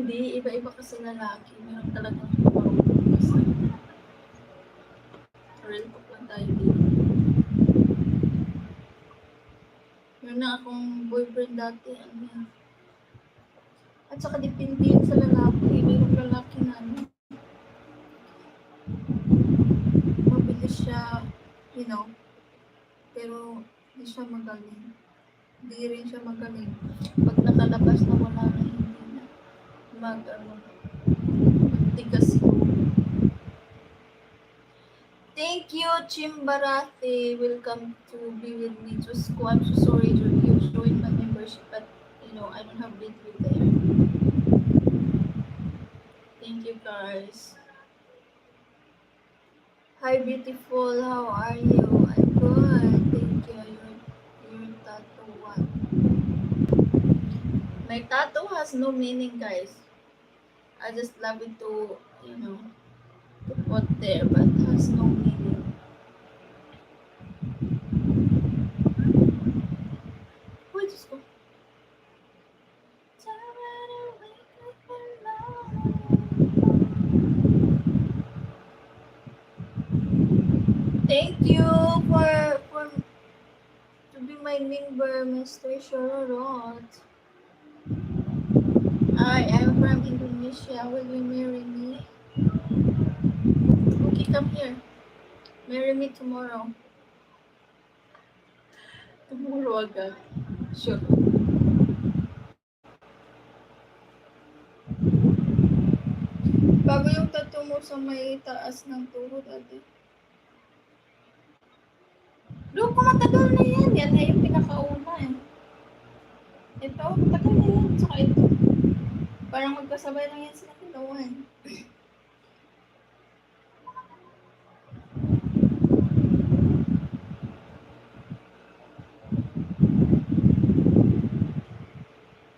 Hindi, iba-iba kasi lalaki. Meron talagang marunong kasi. Real talk lang tayo dito. Meron na akong boyfriend dati. Ano yan. At saka depende yun sa lalaki. Mayroong lalaki na ano. Mabilis siya, you know. Pero hindi siya magaling. Hindi rin siya magaling. Pag nakalabas na wala na, hindi na magtigas ko. Thank you, Chimbarate. Welcome to be with me. Just ko, I'm so sorry you joined my membership, but you know, I don't have Bitly there. Thank you, guys. Hi, beautiful. How are you? I'm good. Thank you. Your tattoo what? My tattoo has no meaning, guys. I just love it to, you know, to put there, but has no meaning. Uy, Diyos ko. Thank you for to be my member, Mr. Shororot. I am from Indonesia. Will you marry me? Okay, come here. Marry me tomorrow. Tomorrow agad. Sure. Bago yung tattoo mo sa may taas ng tuhod, ate. Doon ko matagal na yan. Yan na yung pinakauna eh. Ito, matagal na yan. Saka ito. Parang magkasabay lang yan sila dalawan.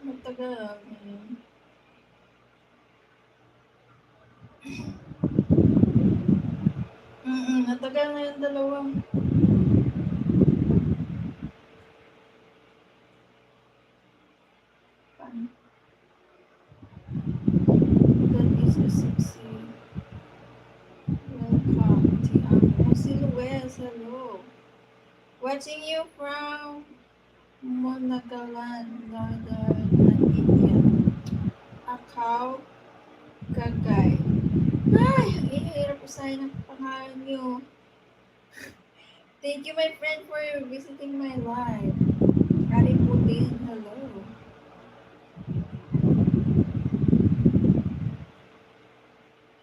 Matagal. Matagal na yung dalawang. That is a sexy. Welcome, Tiamo. Silhouette, hello. Watching you from Monagalan, Northern India. Akaw, Kagay. Ay, ihirap usahin ang pangalan niyo. Thank you, my friend, for visiting my live. Kari Putin, hello.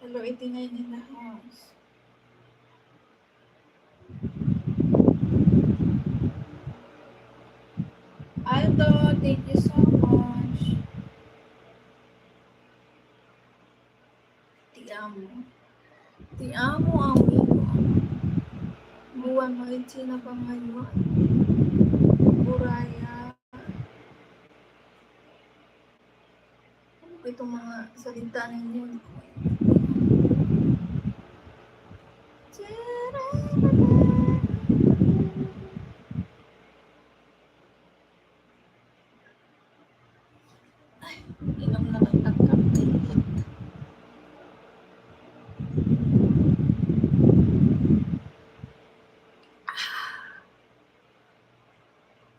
Hello, 89 in the house. Aldo, thank you so much. Ti amo, amigo. Buwan mo rin sila pa ngayon. Buraya. Ano ko itong mga salita ninyo? Inom na nagtagkap.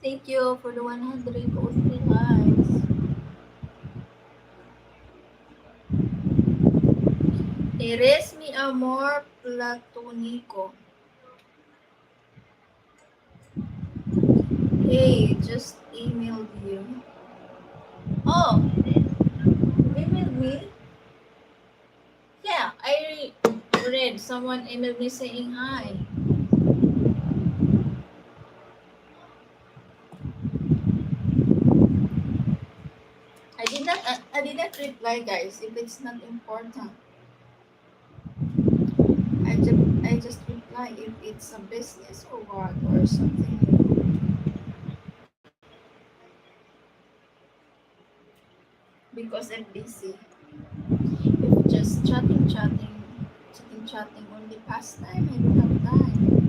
Thank you for the 100 likes. Eres mi amor platónico. Hey, just emailed you. Oh, emailed me? Yeah, I read someone emailed me saying hi. I did not reply, guys, if it's not important. I just reply if it's a business or what or something. Because I'm busy. If just chatting only pastime, I don't have time.